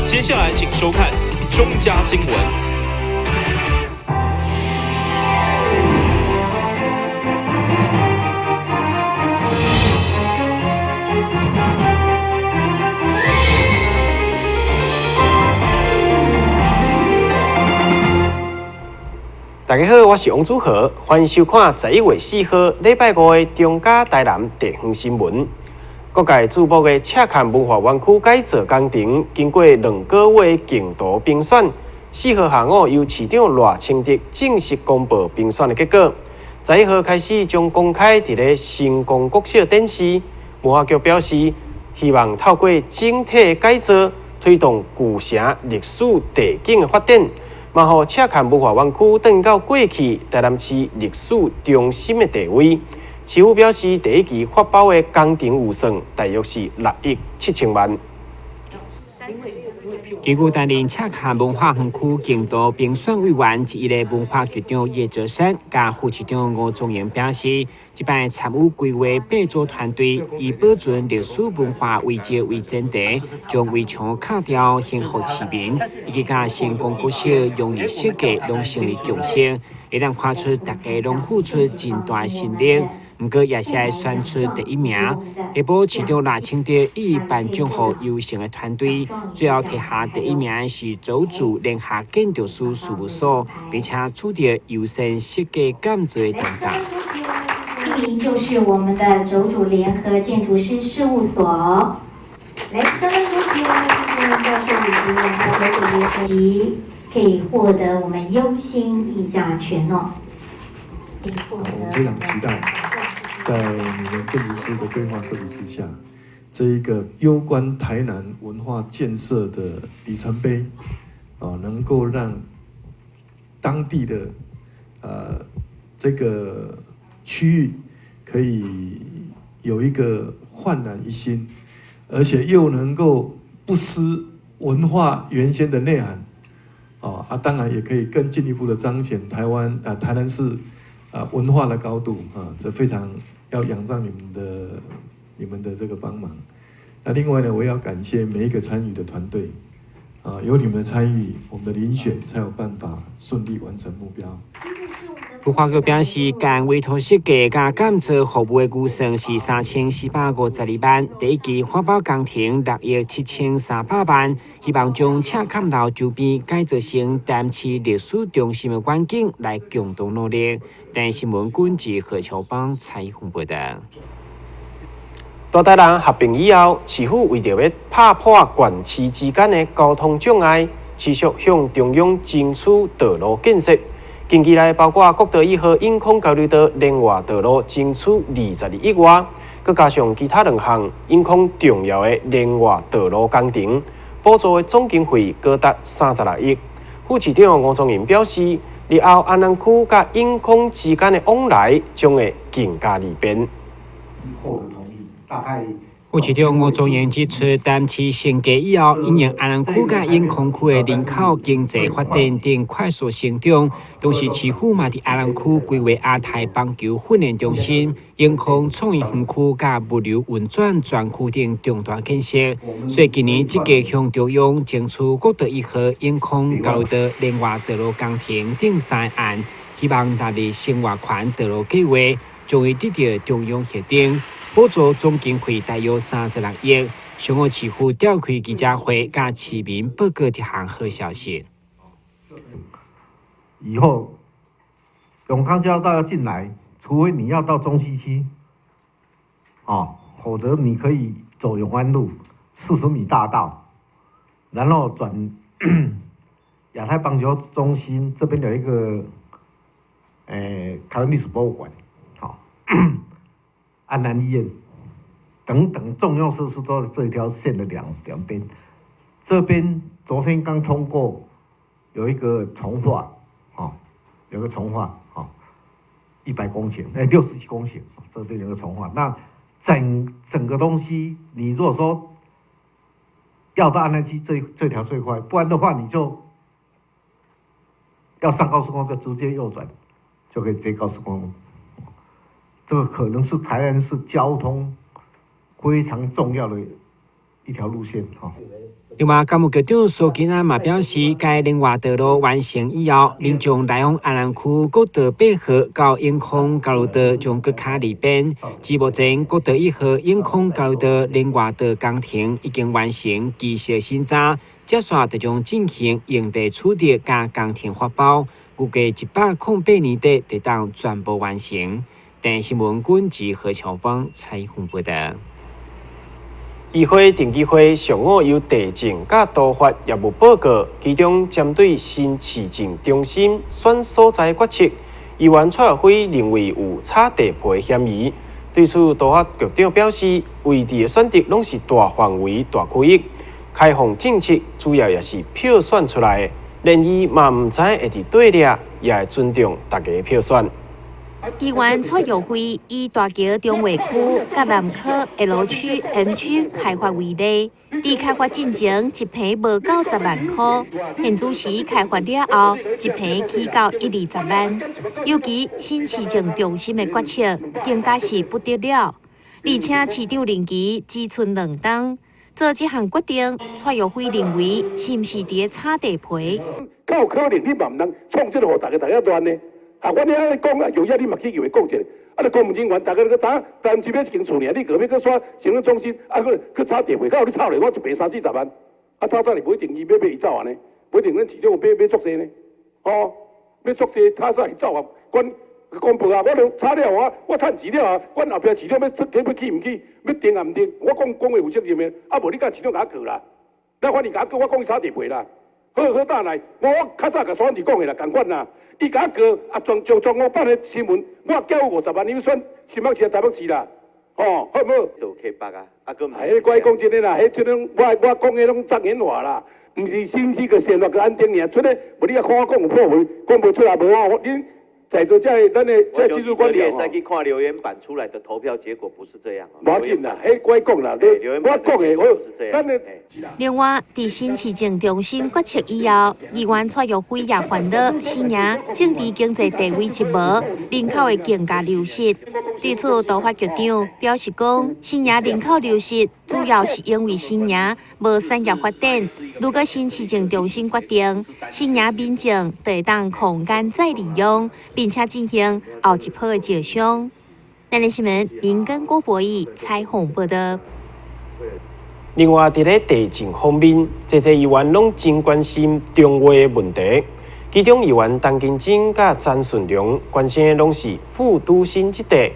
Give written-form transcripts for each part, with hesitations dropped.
接下来请收看中嘉新闻。大家好，我是王祖和，欢迎收看11月4号礼拜5的中嘉台南地方新闻。各界注目的赤坎文化园区改造工程，经过2个月竞图评选，4号下午由市长赖清德正式公布评选的结果。11号开始将公开伫咧成功国小展示。文化局表示，希望透过整体改造，推动旧城历史地景的发展。嘛，互赤坎文化园区转到过去台南市历史中心的地位。市府表示，第一期发包的工程预算大约是6亿7千万。根据担任赤坎文化园区竞图评选委员之一的文化局长叶哲山，甲副市长吴宗彦表示，这摆参与规划8组团队，以保存历史文化遗迹为前提，将围墙卡掉，幸福市民，以及甲成功国小用力设计，拢成为共识，会当看出大家拢付出真大的心力。不过也是要选出第一名。下晡市长赖清德以颁奖予优胜的团队，最后摕下第一名是周主联合建筑师事务所，并且取得优先设计奖最等价。第一名就是我们的周主联合建筑师事务所。来，相当恭喜我们今天教授以及我们的周主联合及可以获得我们优先议价权哦。我们非常期待。在你们建筑师的规划设计之下，这一个攸关台南文化建设的里程碑，能够让当地的这个区域可以有一个焕然一新，而且又能够不失文化原先的内涵，当然也可以更进一步的彰显台南市文化的高度这非常要仰仗你们的这个帮忙。那另外呢，我也要感谢每一个参与的团队有你们的参与，我们的遴选才有办法顺利完成目标。文化局表示，间委托设计加建造服务的预算是3452万，第一期发包工程6亿7300万，希望将赤坎楼周边改造成台南市历史中心的环境，来共同努力。但新闻管制何乔邦采访报道。大台南合并以后，市府为着要打破县市之间的交通障碍，持续向中央争取道路建设。近期来，包括国道1号永康交流道连外道路争取22亿外，佮加上其他2项永康重要的连外道路工程，补助的总经费高达36亿。副市长吴宗彦表示，日后安南区甲永康之间的往来将会更加利便。副市长吴宗彦指出，台南市升级以后，因应安南区甲永康区的人口、经济发展等快速成长，同时市府嘛伫安南区规划亚太棒球训练中心、永康创意园区甲物流运转专区等重大建设。所以今年积极向中央争取国道1号永康交流道连外道路工程等3案，希望纳入生活圈道路计划，将会得到中央核定。补助总经费大约36亿。上午市府召开记者会，甲市民报告这项好消息。以后永康交流道要进来，除非你要到中西区，否则你可以走永安路40米大道，然后转亚太棒球中心这边有一个台湾历史博物馆，安南医院等等重要设施都在这一条线的两边。这边昨天刚通过有一个重划，有个重划，100公顷，60几公顷，这边有个重划。那整个东西，你如果说要到安南区这条最快，不然的话你就要上高速公路，就直接右转，就可以直接高速公路。这个可能是台南市交通非常重要的一条路线哈。另外，教务局长苏金安嘛表示，该林华道路完成以后，民众来往安南区国道8号到永康交流道将更加利便。至目前，国道1号永康交流道林华道工程已经完成技术审查，接下来就将进行用地处理加工程发包，预计108年底得当全部完成。电新闻军及何乔芳采访报道。议会定期会上午由地政甲都发业务报告，其中针对新市政中心选所在决策，议员蔡岳辉认为有炒地皮嫌疑。对此，都发局长表示，位置的选择拢是大范围、大区域，开放政策主要也是票选出来的，连伊嘛唔知会伫对立，也会尊重大家票选。议员蔡岳辉以大桥中卫区、甲南科 L 区、M 区开发为例，伫开发进前一坪无到10万块，现主时开发了后，一坪起到120万。尤其新市政中心的决策更加是不得了，而且市长任期只剩2档，做这项决定，蔡岳辉认为是毋是伫炒地皮？敢有可能你嘛毋通创这个互大家乱呢？啊，我安尼讲啊，有影你嘛去叫伊讲一下。啊，你公务人员大家个打，但毋是要一间厝尔，你隔壁去刷行政中心，啊，去炒地皮，到你炒咧，我一平30-40万，啊，炒你不一定伊要伊走啊呢，不一定咱市长要作些呢，哦，要作些，他才会走啊，管公布啊，我都炒了我趁钱了啊，管后壁市长要出要去毋去，要定啊毋定，我讲话有责任的，啊，无你甲市长甲我告啦，那反正甲我告，我讲伊炒地皮啦。好等来，我较早甲选举讲的啦，共款啦。伊甲我告，啊，将我办的新闻，我交50万，你选新北市、台北市啦，哦，好唔好？都开北啊，啊个。哎，我讲真的啦，迄种我讲的拢障眼话啦，毋是新市个生活个安定尔，出咧，无你啊看我讲有破无，讲无出来无哦，恁。在座这咱的这技术官僚哦，去看留言板出来的投票结果不是这样。无要紧啦，迄我讲啦，我讲的我咱的。另外，伫新市政中心决策以后，议员蔡岳辉也烦恼新营政治经济地位一无，人口会更加流失。对此，都发局长表示讲，新营人口流失主要是因为新营无产业发展。如果新市政中心决定，新营民众就会当空间再利用。并且进行后一波的招商。南联新闻林根郭博义采访报道。另外，伫咧地政方面，这议员拢真关心中卫的问题。其中议员陈金珍甲詹顺良关心的拢是副都心这地，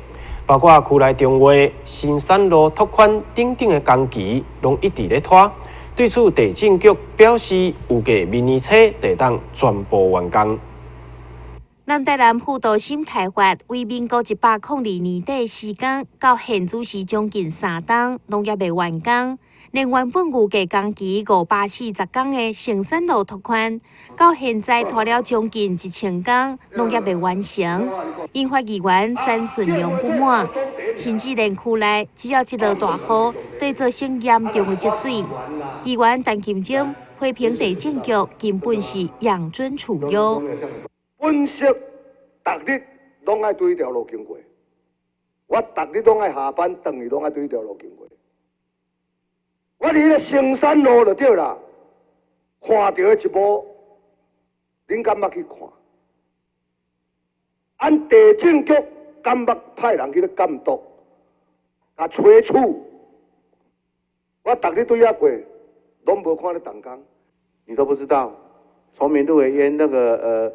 包括区内中卫、新山路拓宽等等的工期，拢一直咧拖。对此，地政局表示，预计明年初会当全部完工。南台南副都心开发为民国102年底施工，到现主时将近3档，拢也未完工。连原本预计工期540工的成山路拓宽，到现在拖了将近1000工，拢也未完成，引发议员詹顺良不满。甚至连区内只要一落大雨，就会造成严重的积水。议员陈金珍批评地政局根本是养尊处优。本色逐日拢爱对一条路经过，我逐日拢爱下班回去拢爱对一条路经过。我伫咧成山路就对啦，看到的一幕，恁敢捌去看？按地政局敢捌派人去咧监督，甲催促。我逐日对遐过，拢无看咧动工。你都不知道，崇明路的淹那个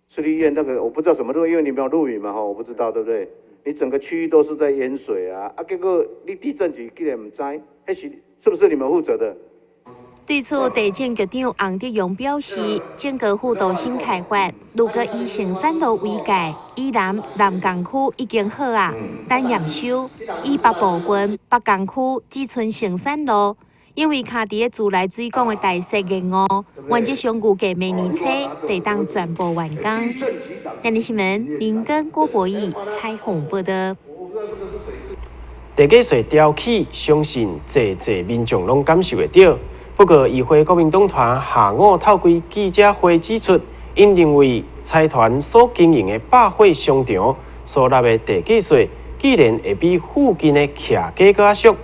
市立医院那个我不知道什么路，因为你没有录影嘛哈，我不知道对不对？你整个区域都是在淹水啊，结果你地震局竟然唔知，那是不是你们负责的？对此，地政局长洪德勇表示，整个副都心开发，如果以成山路为界，以南港区已经好啊，但验收以北部分北港区只剩成山路。因为卡伫自来水管的大石延误，原则上预计明年初得当全部完工。今日新闻林根郭博义采访报道。地价税调起，相信济民众拢感受会到。不过，议会国民党团下午透过记者会指出，因认为财团所经营的百货商场所纳的地价税，既然会比附近的徛价较俗。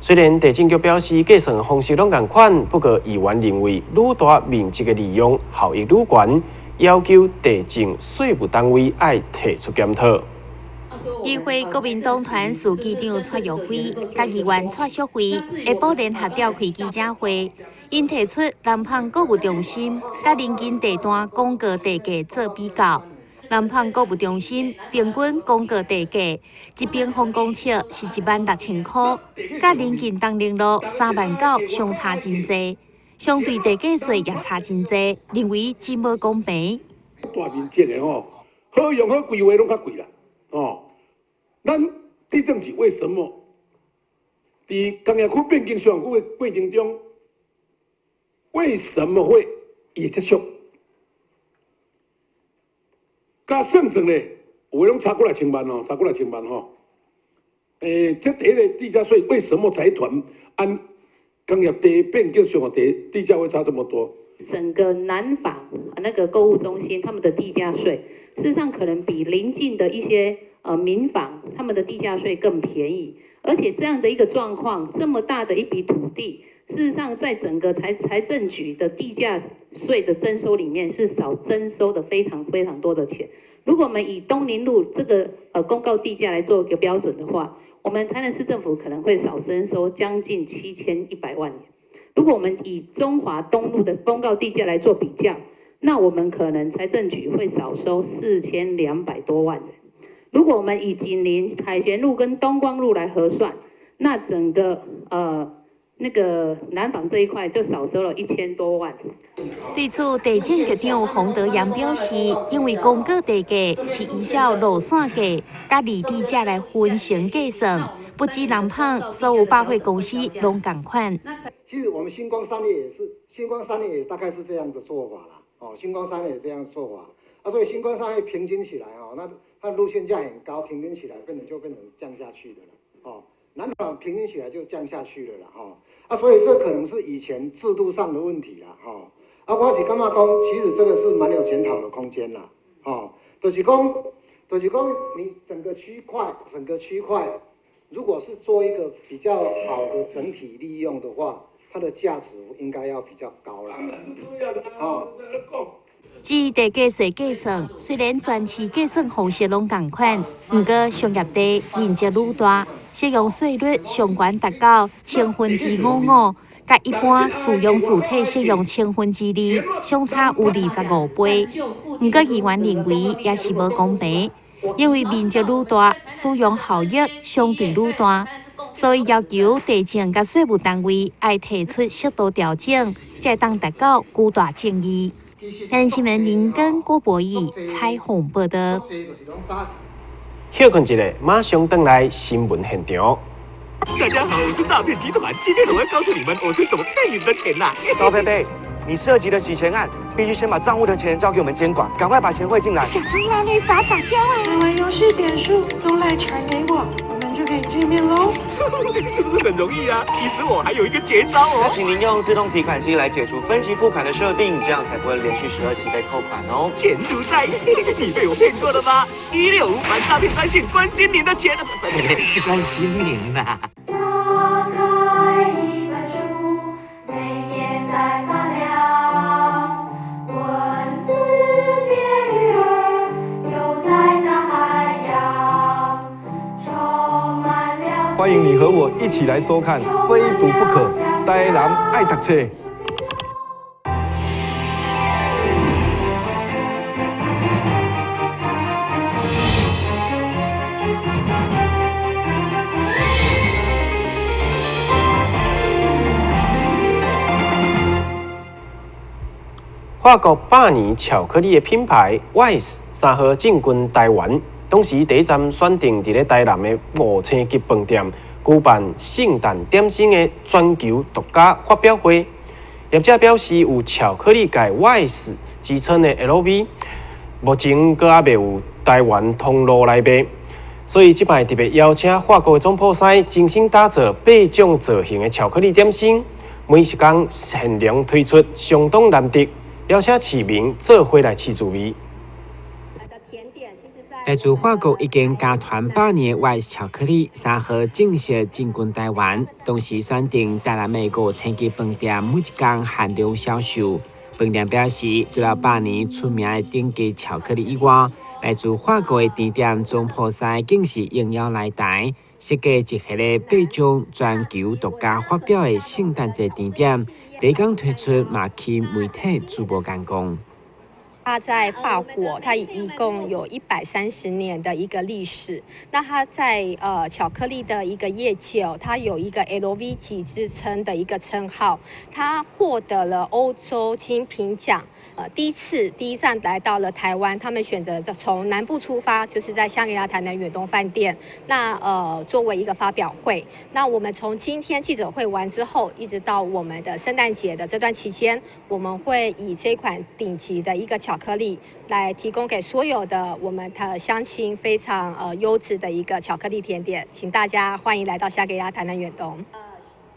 虽然地政局表示计算方式拢同款，不过议员认为愈大面积的利用效益愈悬，要求地政税务单位要提出检讨。议会国民党团书记长蔡玉辉、甲议员蔡淑慧下晡联合召开记者会，因提出南方购物中心甲邻近地段广告地价做比较。南方购物中心平均广告地价一平方公尺是16000块，甲邻近东宁路39000相差真济，相对地价税也差真济，认为真无公平。大面积的吼，好用好规划拢较贵啦，哦。咱地政局为什么在工业区变更商业区的过程中，为什么会也这俗？加算算咧，有的拢差过来千万哦，差过来千万吼。这第一个地价税为什么财团按工业地变更商业地价会差这么多？整个南纺那个购物中心，他们的地价税，事实上可能比邻近的一些民房他们的地价税更便宜，而且这样的一个状况，这么大的一笔土地，事实上在整个财政局的地价税的征收里面是少征收的非常非常多的钱。如果我们以东宁路这个公告地价来做一个标准的话，我们台南市政府可能会少征收将近7100万元。如果我们以中华东路的公告地价来做比较，那我们可能财政局会少收4200多万元。如果我们以紧邻凯旋路跟东光路来核算，那整个那个南纺这一块就少收了1000多万。对此，地政局长洪德阳表示，因为公告地价是依照路线价甲离地价来分成计算，不止南纺，所有百货公司拢同款。其实我们星光三月也是，星光三月也大概是这样子做法啦。哦，星光三月也这样做法，所以星光三月平均起来哦，那它路线价很高，平均起来变成降下去的了。哦，南纺平均起来就降下去了啦。哦，所以这可能是以前制度上的问题啦。哦，我是感觉讲，其实这个是蛮有检讨的空间啦。哦，就是讲你整个区块，如果是做一个比较好的整体利用的话，它的价值应该要比较高啦。至地价税计算，虽然全市计算方式拢同款，不过商业地面积愈大，适用税率上悬达到55%，甲一般自用主体适用2%，相差有25倍。不过议员认为也是无公平，因为面积愈大，使用效益相对愈大。所以要求地政甲税务单位要提出适度调整，才当达到巨大正义。台新闻林根郭博义采访报道。休困一下，马上回来新闻现场。大家好，我是诈骗集团，今天我要告诉你们我是怎么骗你们的钱呐。高佩佩，你涉及的洗钱案，必须先把账户的钱交给我们监管，赶快把钱汇进来。假装男女撒娇啊！买完游戏点数都来传给我，我们就可以见面喽。是不是很容易啊？其实我还有一个绝招哦。那请您用自动提款机来解除分期付款的设定，这样才不会连续12期被扣款哦。钱如在，你被我骗过了吗？165反诈骗专线，关心您的钱，是关心您呐。欢迎你和我一起来收看《非读不可》，台南爱读册。法国百年巧克力的品牌 Wise 3号进军台湾。当时第一站选定伫咧台南的5星级饭店举办圣诞点心的全球独家发表会。业者表示，有巧克力界 Wise 之称的 LV， 目前阁还未有台湾通路来卖，所以这摆特别邀请法国的总铺师精心打造8种造型的巧克力点心，每一天限量推出，相当难得，邀请市民做伙来试滋味。来自法国已经加团8年的巧克力3号正式进军台湾，同时选定台南的5星级饭店每一天限量销售。饭店表示，除了8年出名的顶级巧克力以外，来自法国的甜点总铺师更是应邀来台，设计一系列8种全球独家发表的圣诞节甜点，第一天推出马去媒体主播干工。它在法国，它一共有130年的一个历史。那它在巧克力的一个业界哦，它有一个 LV 级之称的一个称号。它获得了欧洲精品奖，第一站来到了台湾，他们选择从南部出发，就是在香格里拉台南远东饭店，那作为一个发表会。那我们从今天记者会完之后，一直到我们的圣诞节的这段期间，我们会以这款顶级的一个巧克力来提供给所有的我们的乡亲非常优质的一个巧克力甜点，请大家欢迎来到香格里拉台南远东。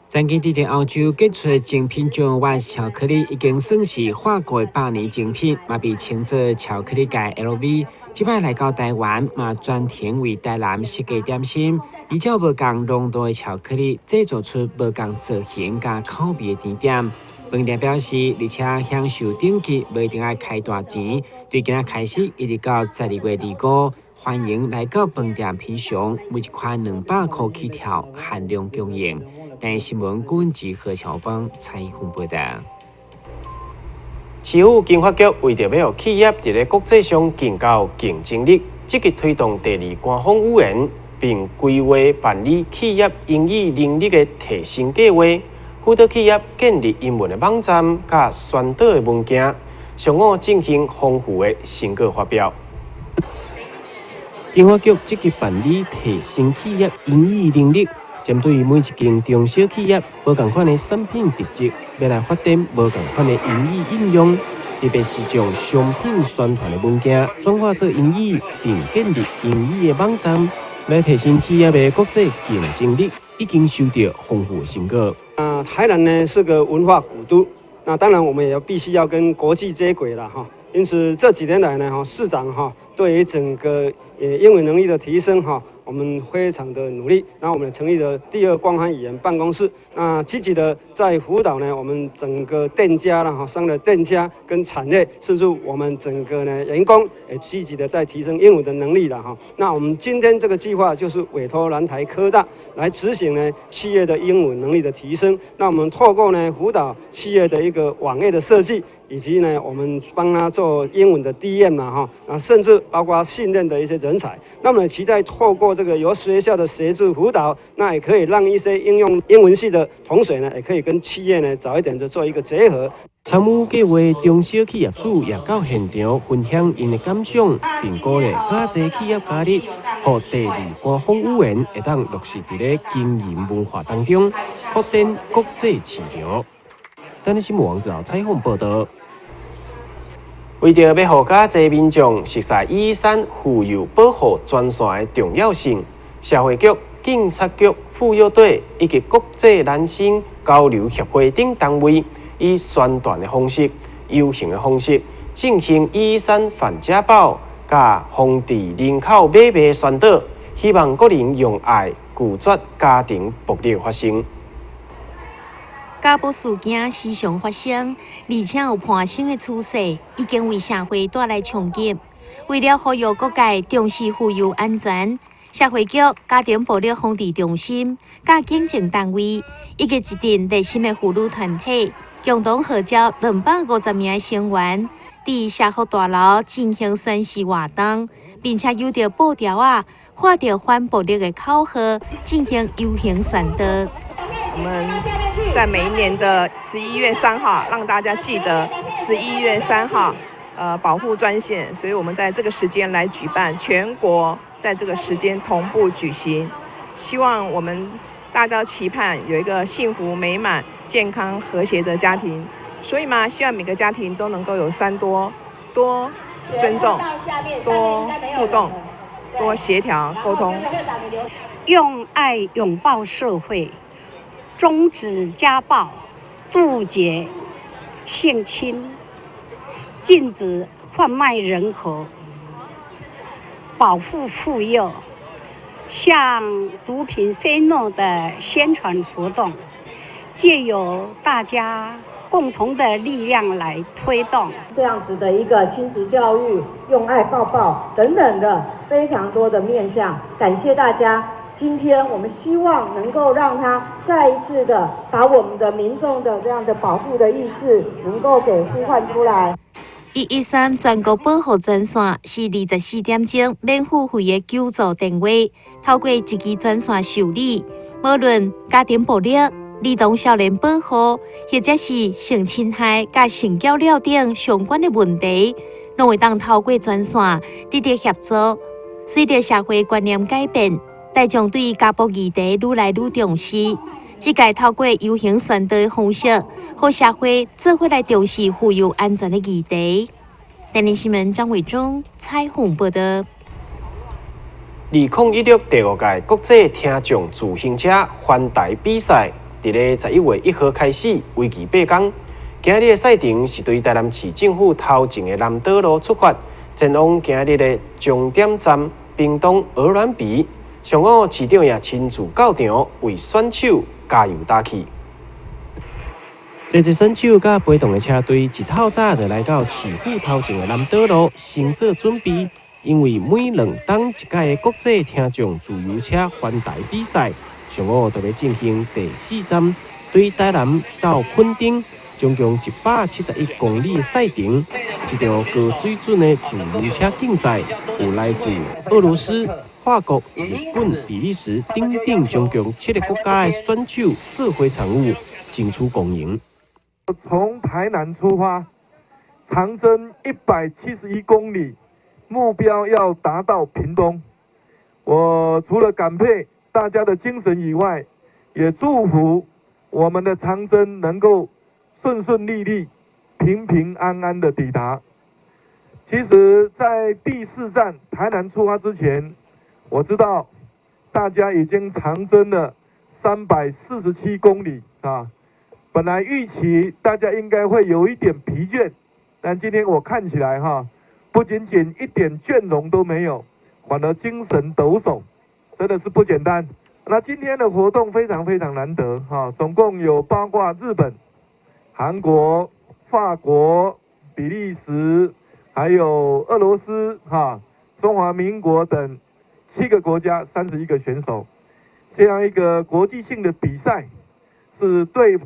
曾经伫欧洲结出精品奖湾巧克力，已经算是法国8年精品，嘛被称作巧克力界 LV。即摆来到台湾，嘛专程为台南设计点心，依照无同浓度的巧克力制作出无同造型加口味的甜点。饭店表示，而且享受顶级，不一定要开大钱。对今仔开始，一直到12月25，欢迎来到饭店品尝，每一款200块起跳，限量供应。台新闻顾问及何乔芳蔡宏报道。市府经发局为着要企业伫咧国际上更高竞争力，积极推动第2官方语言，并规划办理企业英语能力的提升计划。辅导企业建立英文的网站，甲宣导的文件，上午进行丰富的成果发表。经发局积极办理提升企业英语能力，针对每一间中小企业无同款的产品特质，要来发展无同款的英语应用，特别是将商品宣传的文件转化做英语，并建立英语的网站，来提升企业的国际竞争力，已经收到丰富的成果。台南呢是个文化古都，那当然我们也必须要跟国际接轨了哈。因此这几年来呢，市长对于整个英文能力的提升我们非常的努力。然后我们成立了第2官方语言办公室，那积极的在辅导呢我们整个店家啦商的店家跟产业，甚至我们整个呢员工也积极的在提升英文的能力了哈。那我们今天这个计划就是委托南台科大来执行呢企业的英文能力的提升。那我们透过呢辅导企业的一个网页的设计，以及呢我们帮他做英文的 DM 啦甚至包括信任的一些人才。那么期待透过这个由学校的协助辅导，那也可以让一些应用英文系的同学呢，也可以跟企业呢早一点的做一个结合。参与计划中小企业主也到现场分享因的感想，并鼓励更多企业加入，让第2官方语言会当落实伫咧经营文化当中，扩展国际市场。等新闻网之后采访报道。为着要让更多民众熟悉伊山妇幼保护专线的重要性，社会局、警察局、妇幼队以及国际男性交流协会等单位，以宣传的方式、游行的方式，进行伊山反家暴、甲防治人口买卖宣导，希望各人用爱拒绝家庭暴力发生。家暴事件时常发生，而且有攀升的趋势，已经为社会带来冲击。为了呼吁各界重视妇幼安全，社会局、家庭暴力防治中心、甲警政单位以及一群热心的妇女团体，共同号召250名成员，伫社福大楼进行宣誓活动，并且有着布条画着反暴力的口号，进行游行宣导。我们在每一年的11月3号，让大家记得11月3号，保护专线。所以我们在这个时间来举办，全国在这个时间同步举行。希望我们大家期盼有一个幸福美满、健康和谐的家庭。所以嘛，希望每个家庭都能够有3多：多尊重、多互动、多协调沟通，用爱拥抱社会。终止家暴，杜绝性侵，禁止贩卖人口，保护妇幼、向毒品 say no 的宣传活动，借由大家共同的力量来推动这样子的一个亲子教育、用爱抱抱等等的非常多的面向。感谢大家，今天我们希望能够让他再一次的把我们的民众的这样的保护的意识能够给呼唤出来。113全国保护专线是24点钟免付费的救助电话，透过一支专线受理，无论家庭暴力、儿童少年保护，或者是性侵害、甲性交了等相关的问题，拢会当透过专线得到协助。随着社会观念改变，大众对家暴议题愈来愈重视。即届透过游行宣导的方式，让社会做伙来重视妇幼安全的议题。电视新闻张伟忠采访报道。2016第5届国际听障自行车环台比赛，伫咧11月1号开始，为期8天。今日的赛程是对台南市政府头前的南岛路出发，前往今日的终点站屏东鹅銮鼻。上午市长也亲自到场为选手加油打气。这支选手甲陪同的车队一透早就来到市府头前的南岛路，先做准备。因为每2冬一届的国际听障自由车环台比赛，上午就要进行第4站，对台南到垦丁，总共171公里的赛程。这场高水准的自由车竞赛，有来自俄罗斯、法国、日本、比利时等等总共7个国家的选手做伙参与，争取公赢。从台南出发，长征171公里，目标要达到屏东。我除了感佩大家的精神以外，也祝福我们的长征能够顺顺利利、平平安安的抵达。其实，在第4站台南出发之前，我知道大家已经长征了347公里啊。本来预期大家应该会有一点疲倦，但今天我看起来不仅仅一点倦容都没有，反而精神抖擞，真的是不简单。那今天的活动非常非常难得总共有包括日本、韩国、法国、比利时，还有俄罗斯中华民国等7个国家31个选手，这样一个国际性的比赛，是对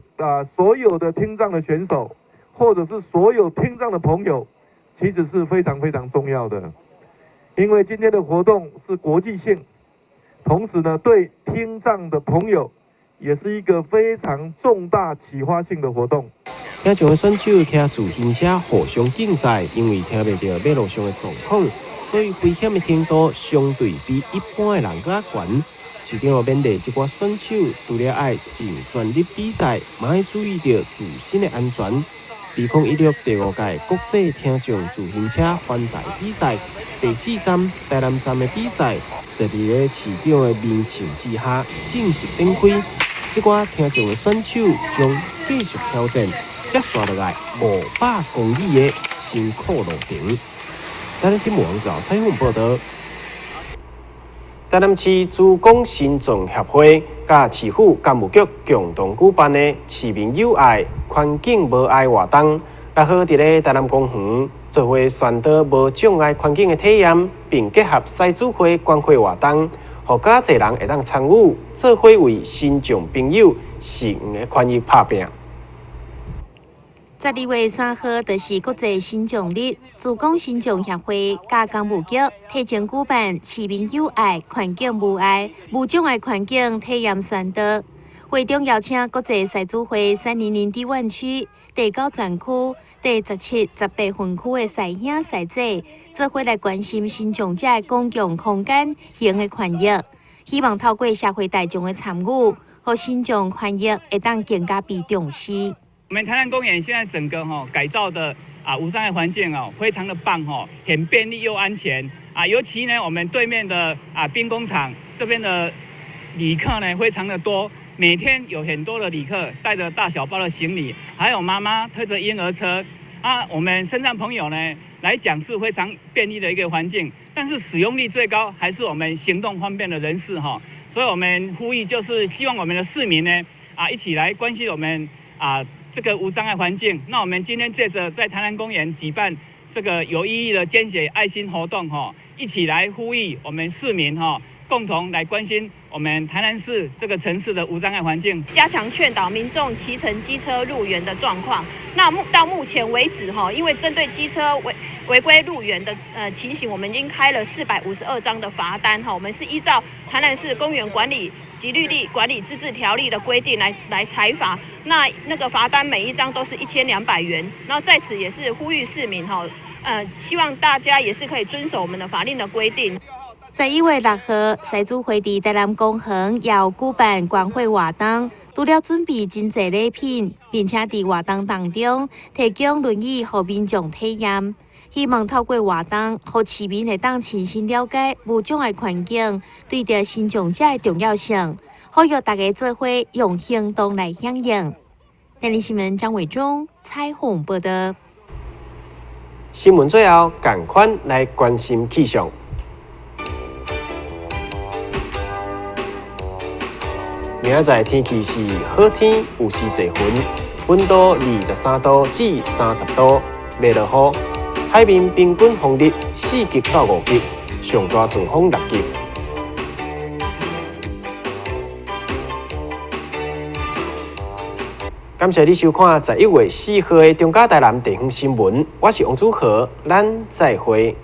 所有的听障的选手，或者是所有听障的朋友，其实是非常非常重要的。因为今天的活动是国际性，同时呢，对听障的朋友也是一个非常重大启发性的活动。听障的选手骑自行车互相竞赛，因为听袂到马路上的状况，所以危险的程度相对比一般的人更悬。市长勉励这寡选手，除了爱尽全力比赛，嘛要注意到自身的安全。2016第5届国际听障自行车环台比赛第4站台南站的比赛，就伫咧市长的面请之下正式展开。这寡听障的选手将继续挑战接下来500公里的辛苦路程。台南新闻网采访报道。台南市主讲心脏协会甲市府干务局共同举办的市民友爱、环境无碍活动，结合伫咧台南公园做伙宣导无障碍环境的体验，并结合狮子会关怀活动，互较侪人会当参与，做伙为心障朋友性的权益拍拼。12月3號就是國際心臟日，主講心臟協會甲工務局提前舉辦市民友愛、環境無礙、無障礙環境體驗宣導。會中邀請國際獅子會300地灣區第9專區、第17、18分區的獅兄獅姐，做伙來關心心障者的公共空間行的權益，希望透過社會大眾的參與，和心障權益會當更加被重視。我们台南公园现在整个改造的无障碍环境非常的棒很便利又安全尤其呢我们对面的兵工厂这边的旅客呢非常的多，每天有很多的旅客带着大小包的行李，还有妈妈推着婴儿车我们身障朋友呢来讲是非常便利的一个环境，但是使用率最高还是我们行动方便的人士哈。所以我们呼吁就是希望我们的市民呢一起来关心我们这个无障碍环境。那我们今天借着在台南公园举办这个有意义的捐血爱心活动哈，一起来呼吁我们市民哈，共同来关心我们台南市这个城市的无障碍环境，加强劝导民众骑乘机车入园的状况。那到目前为止哈，因为针对机车违规入园的情形，我们已经开了452张的罚单哈。我们是依照台南市公园管理及绿地管理自治条例的规定来裁罚。那个罚单每一张都是1200元。然后在此也是呼吁市民哈，希望大家也是可以遵守我们的法令的规定。在1月6號，西組會伫台南公園要舉辦關會活動，除了準備真濟禮品，並且在活動當中提供輪椅予民眾體驗，希望透過活動，讓市民會當親身了解無障礙環境對着身障者的重要性，呼籲大家做伙用行動來響應。台南新聞張偉忠彩虹報道。新聞最後，趕快來關心氣象。明仔載天氣是好天，有時濟雲，溫度23度至30度，袂落雨。海面平均風力4級到5級，上大陣風6級。感謝你收看11月4號的中嘉台南地方新聞，我是王祖和，咱再會。